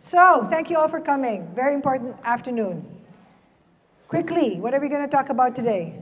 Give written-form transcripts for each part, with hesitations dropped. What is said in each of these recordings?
So, thank you all for coming. Very important afternoon. Quickly, what are we going to talk about today?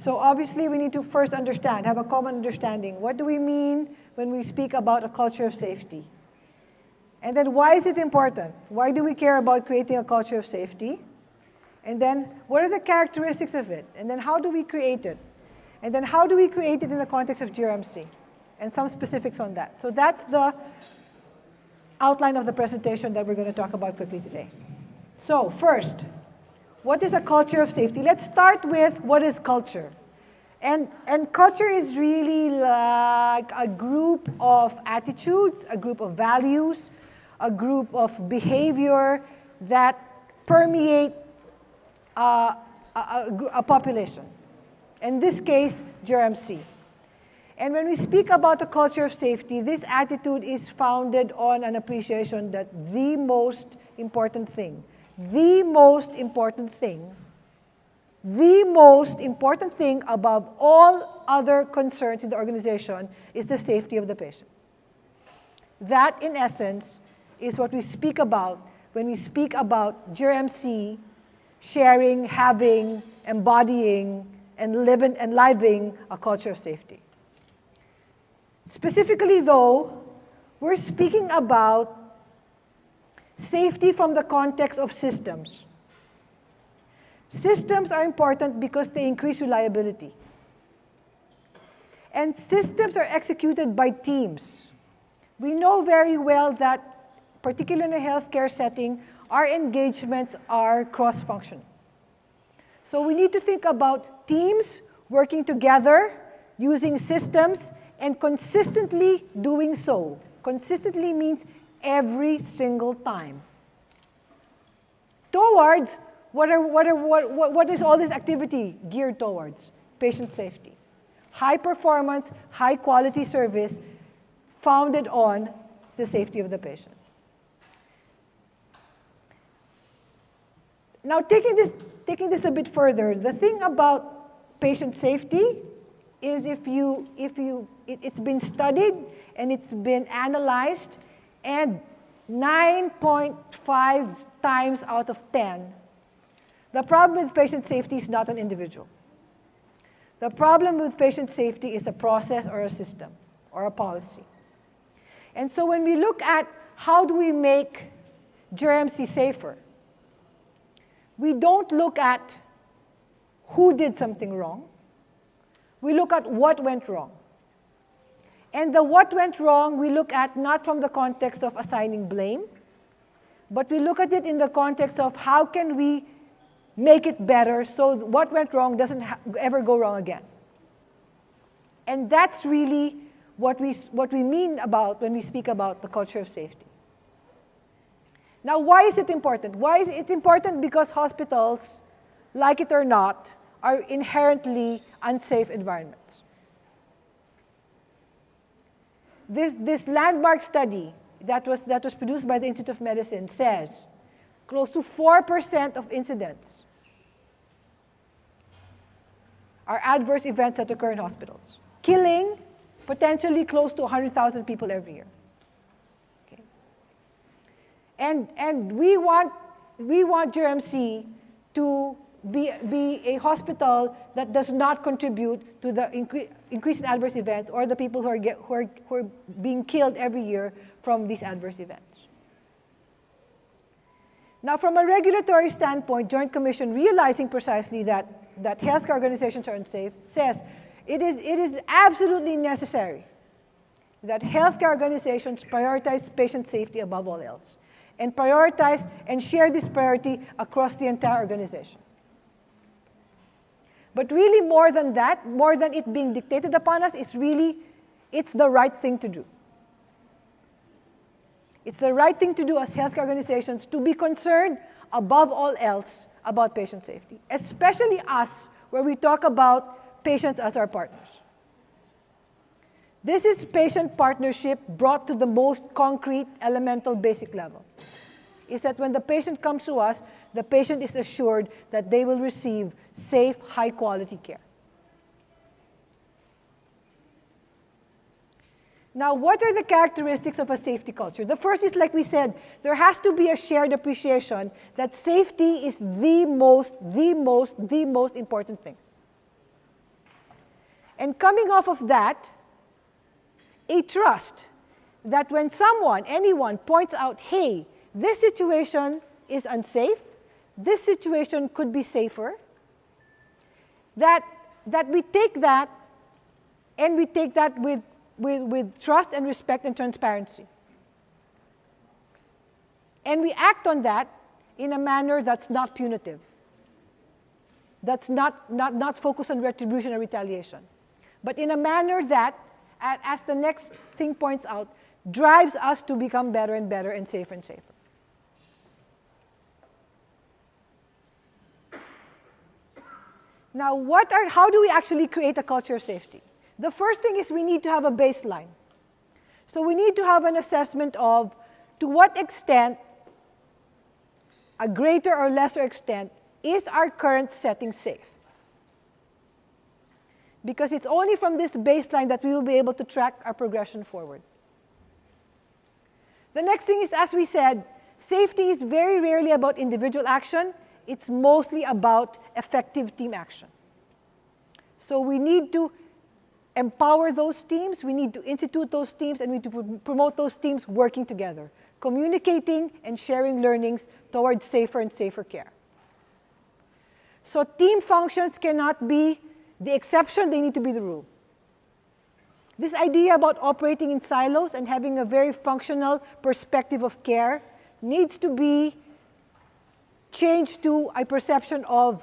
So obviously we need to first understand, have a common understanding. What do we mean when we speak about a culture of safety? And then why is it important? Why do we care about creating a culture of safety? And then what are the characteristics of it? And then how do we create it? And then how do we create it in the context of GRMC? And some specifics on that. So that's the outline of the presentation that we're going to talk about quickly today. So first, what is a culture of safety? Let's start with what is culture. And culture is really like a group of attitudes, a group of values, a group of behavior that permeate a population. In this case, GRMC. And when we speak about a culture of safety, this attitude is founded on an appreciation that the most important thing above all other concerns in the organization is the safety of the patient. That, in essence, is what we speak about when we speak about GRMC sharing, having, embodying, and living a culture of safety. Specifically, though, we're speaking about safety from the context of systems. Systems are important because they increase reliability. And systems are executed by teams. We know very well that, particularly in a healthcare setting, our engagements are cross-functional. So we need to think about teams working together, using systems, and consistently doing so. Consistently means every single time. Towards, what is all this activity geared towards? Patient safety. High performance, high quality service founded on the safety of the patient. Now taking this a bit further, the thing about patient safety is it's been studied and it's been analyzed, and 9.5 times out of 10, the problem with patient safety is not an individual. The problem with patient safety is a process or a system or a policy. And so when we look at how do we make GRMC safer, we don't look at who did something wrong. We look at what went wrong. And the what went wrong, we look at not from the context of assigning blame, but we look at it in the context of how can we make it better so what went wrong doesn't ever go wrong again. And that's really what we mean about when we speak about the culture of safety. Now, why is it important? Why is it important? Because hospitals, like it or not, are inherently unsafe environments. This landmark study that was produced by the Institute of Medicine says close to 4% of incidents are adverse events that occur in hospitals, killing potentially close to 100,000 people every year. Okay. And we want GRMC to be a hospital that does not contribute to the increase in adverse events or the people who are being killed every year from these adverse events. Now, from a regulatory standpoint, Joint Commission, realizing precisely that healthcare organizations are unsafe, says it is absolutely necessary that healthcare organizations prioritize patient safety above all else, and prioritize and share this priority across the entire organization. But really more than that, more than it being dictated upon us, it's the right thing to do. It's the right thing to do as healthcare organizations to be concerned above all else about patient safety, especially us, where we talk about patients as our partners. This is patient partnership brought to the most concrete, elemental, basic level. Is that when the patient comes to us, the patient is assured that they will receive safe, high-quality care. Now, what are the characteristics of a safety culture? The first is, like we said, there has to be a shared appreciation that safety is the most important thing. And coming off of that, a trust that when someone, anyone, points out, hey, this situation is unsafe, this situation could be safer, that we take that and we take that with trust and respect and transparency. And we act on that in a manner that's not punitive, that's not focused on retribution or retaliation, but in a manner that, as the next thing points out, drives us to become better and better and safer and safer. Now, how do we actually create a culture of safety? The first thing is we need to have a baseline. So we need to have an assessment of to what extent, a greater or lesser extent, is our current setting safe? Because it's only from this baseline that we will be able to track our progression forward. The next thing is, as we said, safety is very rarely about individual action. It's mostly about effective team action. So we need to empower those teams, we need to institute those teams, and we need to promote those teams working together, communicating and sharing learnings towards safer and safer care. So team functions cannot be the exception, they need to be the rule. This idea about operating in silos and having a very functional perspective of care needs to be changed to a perception of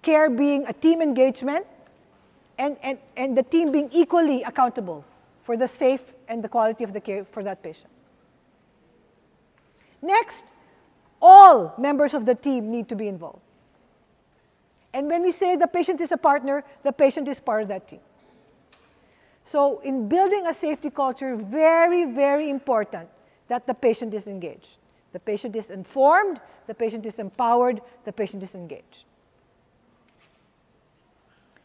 care being a team engagement and the team being equally accountable for the safe and the quality of the care for that patient. Next, all members of the team need to be involved. And when we say the patient is a partner, the patient is part of that team. So in building a safety culture, very, very important that the patient is engaged. The patient is informed, the patient is empowered, the patient is engaged.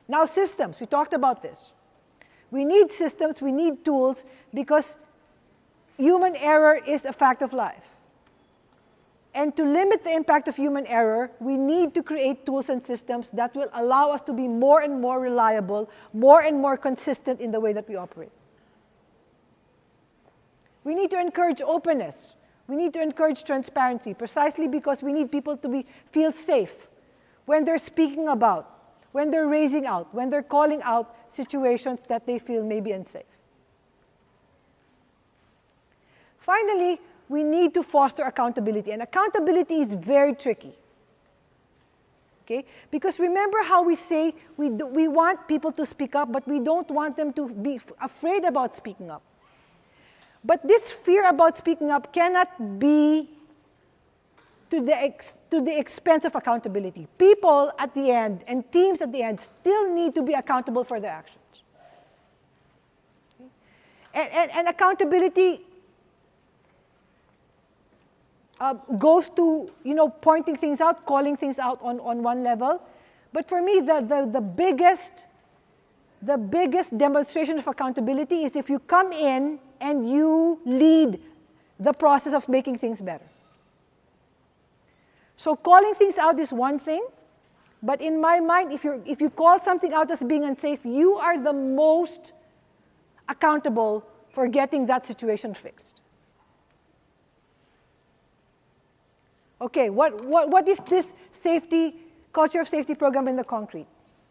Now systems, we talked about this. We need systems, we need tools, because human error is a fact of life. And to limit the impact of human error, we need to create tools and systems that will allow us to be more and more reliable, more and more consistent in the way that we operate. We need to encourage openness. We need to encourage transparency, precisely because we need people to feel safe when they're speaking about, when they're raising out, when they're calling out situations that they feel may be unsafe. Finally, we need to foster accountability, and accountability is very tricky. Okay? Because remember how we say we want people to speak up, but we don't want them to be afraid about speaking up. But this fear about speaking up cannot be to the expense of accountability. People at the end and teams at the end still need to be accountable for their actions. Okay? And accountability goes to, pointing things out, calling things out on one level. But for me, the biggest demonstration of accountability is if you come in and you lead the process of making things better. So calling things out is one thing, but in my mind, if you call something out as being unsafe, you are the most accountable for getting that situation fixed. Okay, what is this culture of safety program in the concrete?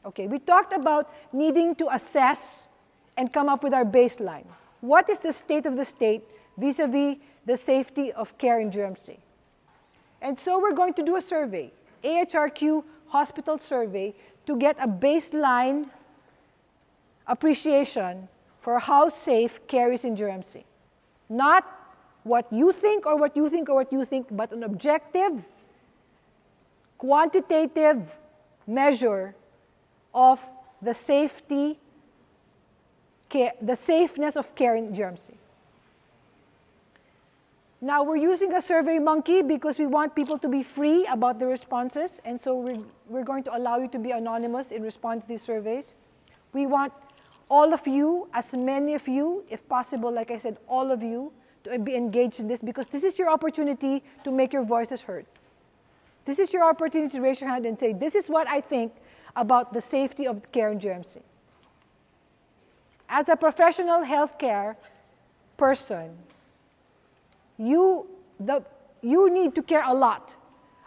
Okay, we talked about needing to assess and come up with our baseline. What is the state of the state vis-a-vis the safety of care in GRMC? And so we're going to do a survey, AHRQ hospital survey, to get a baseline appreciation for how safe care is in GRMC. Not what you think or what you think or what you think, but an objective, quantitative measure of the safety, the safeness of care in GRMC. Now we're using a survey monkey because we want people to be free about the responses, and so we're going to allow you to be anonymous in response to these surveys. We want all of you, as many of you, if possible, like I said, all of you, to be engaged in this, because this is your opportunity to make your voices heard. This is your opportunity to raise your hand and say, this is what I think about the safety of care in GRMC. As a professional healthcare person, you need to care a lot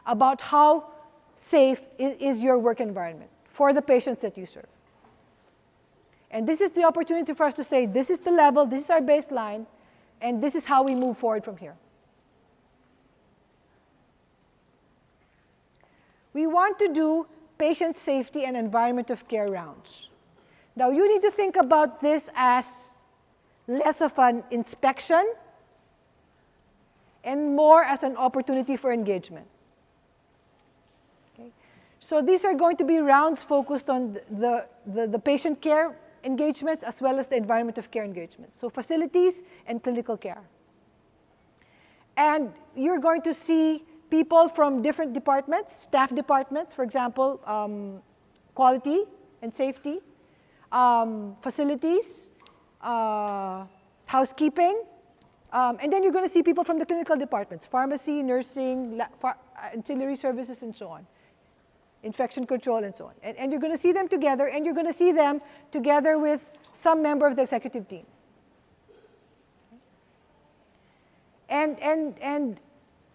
about how safe is your work environment for the patients that you serve. And this is the opportunity for us to say, this is the level, this is our baseline, and this is how we move forward from here. We want to do patient safety and environment of care rounds. Now, you need to think about this as less of an inspection and more as an opportunity for engagement. Okay? So these are going to be rounds focused on the patient care engagements as well as the environment of care engagements. So facilities and clinical care. And you're going to see people from different departments, staff departments, for example, quality and safety, facilities, housekeeping, and then you're going to see people from the clinical departments, pharmacy, nursing, ancillary services, and so on, infection control, and so on. And you're going to see them together, and you're going to see them together with some member of the executive team. And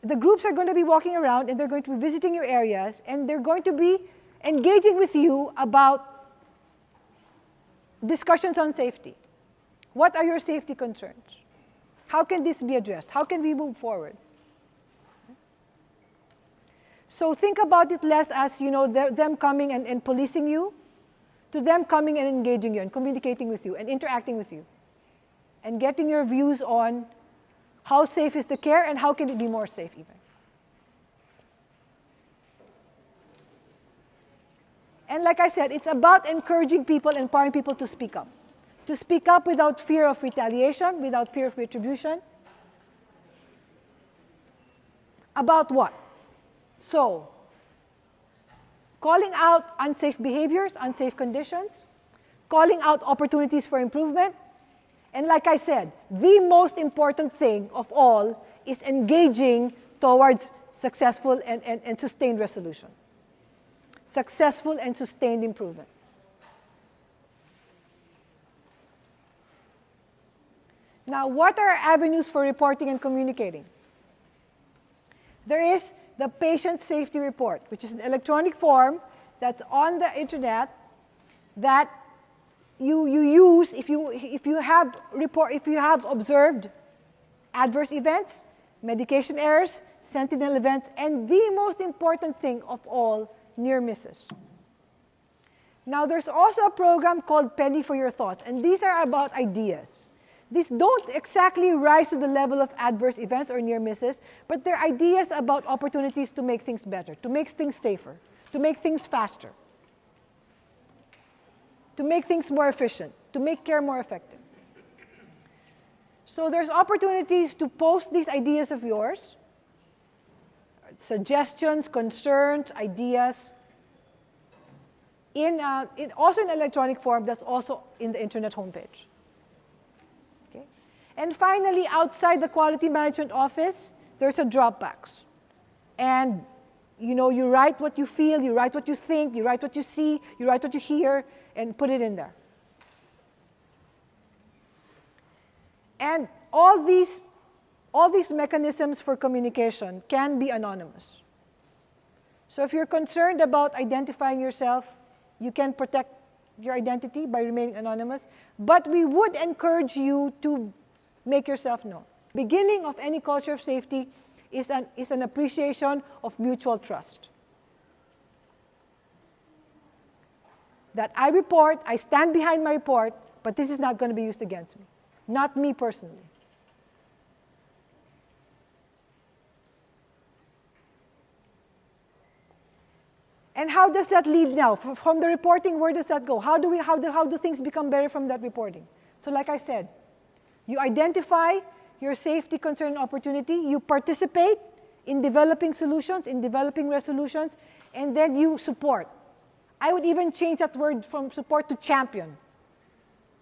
the groups are going to be walking around, and they're going to be visiting your areas, and they're going to be engaging with you about discussions on safety. What are your safety concerns? How can this be addressed? How can we move forward? So think about it less as, them coming and policing you, to them coming and engaging you and communicating with you and interacting with you and getting your views on how safe is the care and how can it be more safe even. And like I said, it's about encouraging people, empowering people to speak up. To speak up without fear of retaliation, without fear of retribution. About what? So, calling out unsafe behaviors, unsafe conditions, calling out opportunities for improvement, and like I said, the most important thing of all is engaging towards successful and sustained resolution. Successful and sustained improvement. Now, what are avenues for reporting and communicating? There is the Patient Safety Report, which is an electronic form that's on the internet that you use if you have observed adverse events, medication errors, sentinel events, and the most important thing of all, near misses. Now, there's also a program called Penny for Your Thoughts, and these are about ideas. These don't exactly rise to the level of adverse events or near misses, but they're ideas about opportunities to make things better, to make things safer, to make things faster, to make things more efficient, to make care more effective. So there's opportunities to post these ideas of yours, suggestions, concerns, ideas, also in electronic form that's also in the internet homepage. Okay? And finally, outside the quality management office, there's a Dropbox. And you write what you feel, you write what you think, you write what you see, you write what you hear, and put it in there. And all these mechanisms for communication can be anonymous. So if you're concerned about identifying yourself, you can protect your identity by remaining anonymous, but we would encourage you to make yourself known. Beginning of any culture of safety is an appreciation of mutual trust. That I report, I stand behind my report, but this is not going to be used against me. Not me personally. And how does that lead now? From the reporting, where does that go? How do things become better from that reporting? So like I said, you identify your safety concern and opportunity, you participate in developing solutions, in developing resolutions, and then you support. I would even change that word from support to champion.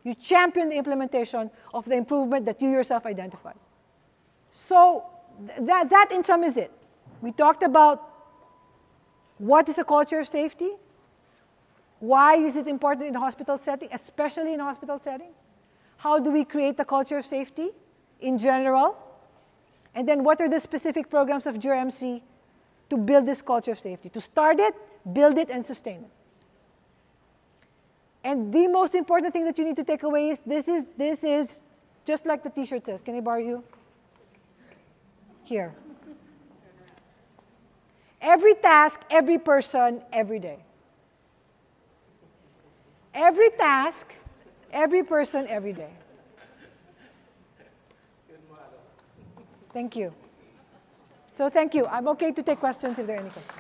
You champion the implementation of the improvement that you yourself identified. So that in sum is it. We talked about what is a culture of safety, why is it important in a hospital setting, especially in a hospital setting, how do we create the culture of safety in general, and then what are the specific programs of GRMC to build this culture of safety, to start it, build it, and sustain it. And the most important thing that you need to take away is this is just like the t-shirt says. Can I borrow you? Here. Every task, every person, every day. Every task, every person, every day. Thank you. So thank you. I'm okay to take questions if there are any questions.